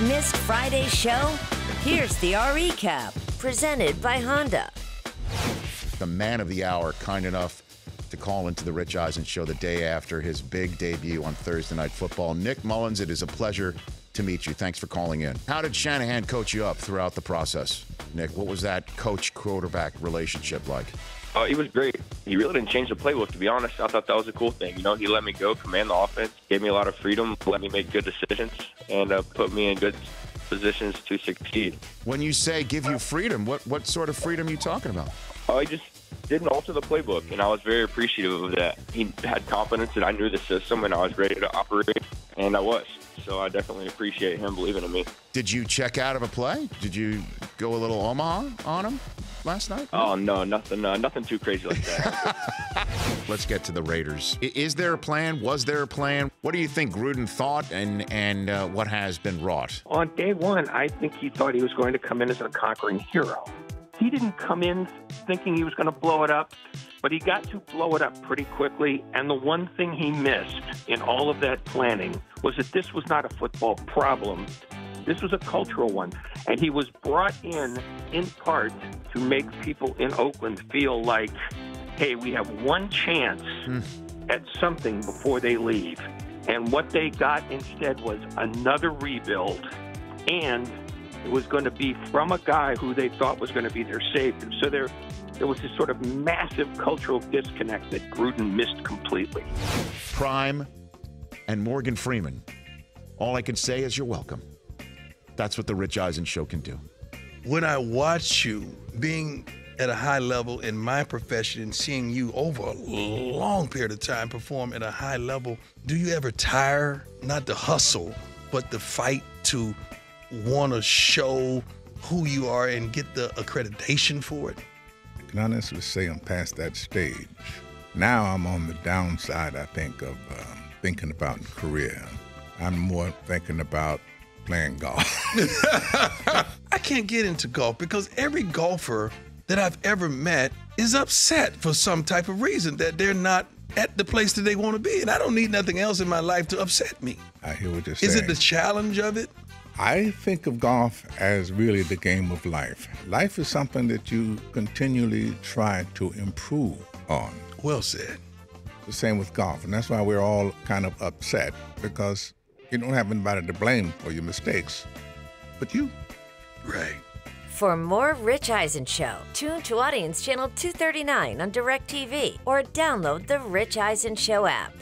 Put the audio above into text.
Missed Friday's show? Here's the recap, presented by Honda. The man of the hour, kind enough to call into the Rich Eisen show the day after his big debut on Thursday Night Football. Nick Mullins, it is a pleasure to meet you. Thanks for calling in. How did Shanahan coach you up throughout the process? Nick, what was that coach-quarterback relationship like? Oh, he was great. He really didn't change the playbook, to be honest. I thought that was a cool thing. You know, he let me go, command the offense, gave me a lot of freedom, let me make good decisions, and put me in good positions to succeed. When you say give you freedom, what sort of freedom are you talking about? Oh, he just didn't alter the playbook, and I was very appreciative of that. He had confidence that I knew the system and I was ready to operate, and I was. So I definitely appreciate him believing in me. Did you check out of a play? Did you go a little Omaha on him last night? Oh, no, nothing too crazy like that. Let's get to the Raiders. Is there a plan? Was there a plan? What do you think Gruden thought and what has been wrought? On day one, I think he thought he was going to come in as a conquering hero. He didn't come in thinking he was going to blow it up, but he got to blow it up pretty quickly. And the one thing he missed in all of that planning was that this was not a football problem. This was a cultural one. And he was brought in part, to make people in Oakland feel like, hey, we have one chance at something before they leave. And what they got instead was another rebuild, and it was going to be from a guy who they thought was going to be their savior. So there was this sort of massive cultural disconnect that Gruden missed completely. Prime and Morgan Freeman. All I can say is you're welcome. That's what the Rich Eisen show can do. When I watch you being at a high level in my profession and seeing you over a long period of time perform at a high level, do you ever tire, not the hustle, but the fight to want to show who you are and get the accreditation for it? I can honestly say I'm past that stage. Now I'm on the downside, I think, of thinking about career. I'm more thinking about playing golf. I can't get into golf because every golfer that I've ever met is upset for some type of reason that they're not at the place that they want to be. And I don't need nothing else in my life to upset me. I hear what you're saying. Is it the challenge of it? I think of golf as really the game of life. Life is something that you continually try to improve on. Well said. The same with golf, and that's why we're all kind of upset, because you don't have anybody to blame for your mistakes, but you. Right. For more Rich Eisen Show, tune to Audience Channel 239 on DirecTV or download the Rich Eisen Show app.